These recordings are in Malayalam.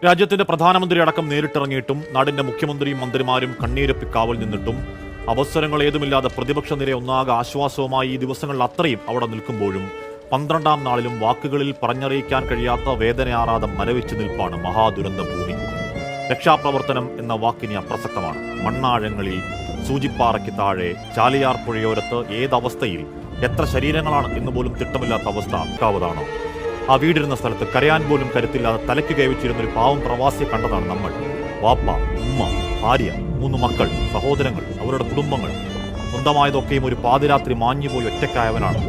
രാജ്യത്തിന്റെ പ്രധാനമന്ത്രി അടക്കം നേരിട്ടിറങ്ങിയിട്ടും നാടിന്റെ മുഖ്യമന്ത്രിയും മന്ത്രിമാരും കണ്ണീരൊപ്പി കാവൽ നിന്നിട്ടും അവസരങ്ങൾ ഏതുമില്ലാതെ പ്രതിപക്ഷ നിര ഒന്നാകെ ആശ്വാസവുമായി ഈ ദിവസങ്ങളിൽ അത്രയും അവിടെ നിൽക്കുമ്പോഴും 12ാം നാളിലും വാക്കുകളിൽ പറഞ്ഞറിയിക്കാൻ കഴിയാത്ത വേദനയാറാതെ മരവിച്ചു നിൽപ്പാണ് മഹാദുരന്ത ഭൂമി. രക്ഷാപ്രവർത്തനം എന്ന വാക്കിനി അപ്രസക്തമാണ്. മണ്ണാഴങ്ങളിൽ, സൂചിപ്പാറയ്ക്ക് താഴെ, ചാലിയാർ പുഴയോരത്ത് ഏതവസ്ഥയിൽ എത്ര ശരീരങ്ങളാണ് എന്ന് പോലും തിട്ടമില്ലാത്ത അവസ്ഥ ആക്കാവതാണോ? ആ വീടിരുന്ന സ്ഥലത്ത് കരയാൻ പോലും കരുത്തില്ലാതെ തലയ്ക്ക് കൈവച്ചിരുന്ന ഒരു പാവം പ്രവാസിയെ കണ്ടതാണ് നമ്മൾ. വാപ്പ, ഉമ്മ, ഭാര്യ, 3 മക്കൾ, സഹോദരങ്ങൾ, അവരുടെ കുടുംബങ്ങൾ, സ്വന്തമായതൊക്കെയും ഒരു പാതിരാത്രി മാഞ്ഞുപോയി ഒറ്റക്കായവനാണ്.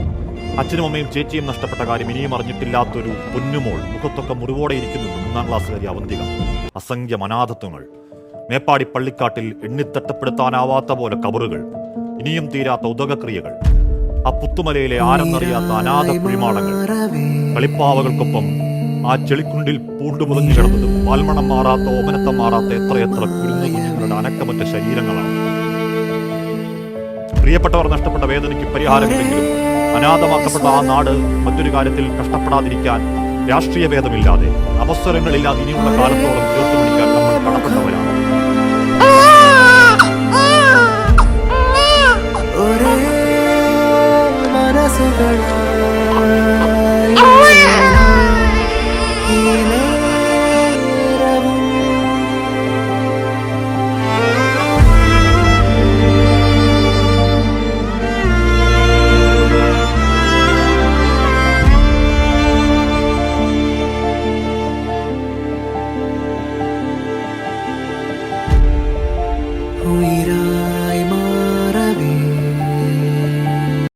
അച്ഛനും അമ്മയും ചേച്ചിയും നഷ്ടപ്പെട്ട കാര്യം ഇനിയും അറിഞ്ഞിട്ടില്ലാത്തൊരു പൊന്നുമോൾ, മുഖത്തൊക്കെ മുറിവോടെ ഇരിക്കുന്നു 3ാം ക്ലാസ്സുകാരി അവന്തിക. അസംഖ്യം അനാഥത്വങ്ങൾ, മേപ്പാടി പള്ളിക്കാട്ടിൽ എണ്ണിത്തട്ടപ്പെടുത്താനാവാത്ത പോലെ കബറുകൾ, ഇനിയും തീരാത്ത ഉദകക്രിയകൾ, ആ പുത്തുമലയിലെ ആരെന്നറിയാത്ത അനാഥ കുഴിമാടങ്ങൾ, കളിപ്പാവകൾക്കൊപ്പം ആ ചെളിക്കുണ്ടിൽ പൂണ്ടുമുതഞ്ഞു കിടന്നതും പാൽമണം മാറാത്ത, ഓമനത്തം മാറാത്ത എത്രയെത്ര കുരുന്നു കുഞ്ഞുങ്ങളുടെ അനക്കമറ്റ ശരീരങ്ങളാണ്. പ്രിയപ്പെട്ടവർ നഷ്ടപ്പെട്ട വേദനയ്ക്ക് പരിഹാരമില്ലെങ്കിലും അനാഥമാക്കപ്പെട്ട ആ നാട് മറ്റൊരു കാര്യത്തിൽ കഷ്ടപ്പെടാതിരിക്കാൻ രാഷ്ട്രീയ ഭേദമില്ലാതെ, അവസരങ്ങളില്ലാതെ ഇനിയുള്ള കാലത്തോളം ചേർത്ത് പിടിക്കാൻ നമ്മൾ കടപ്പെട്ടവരാണ്.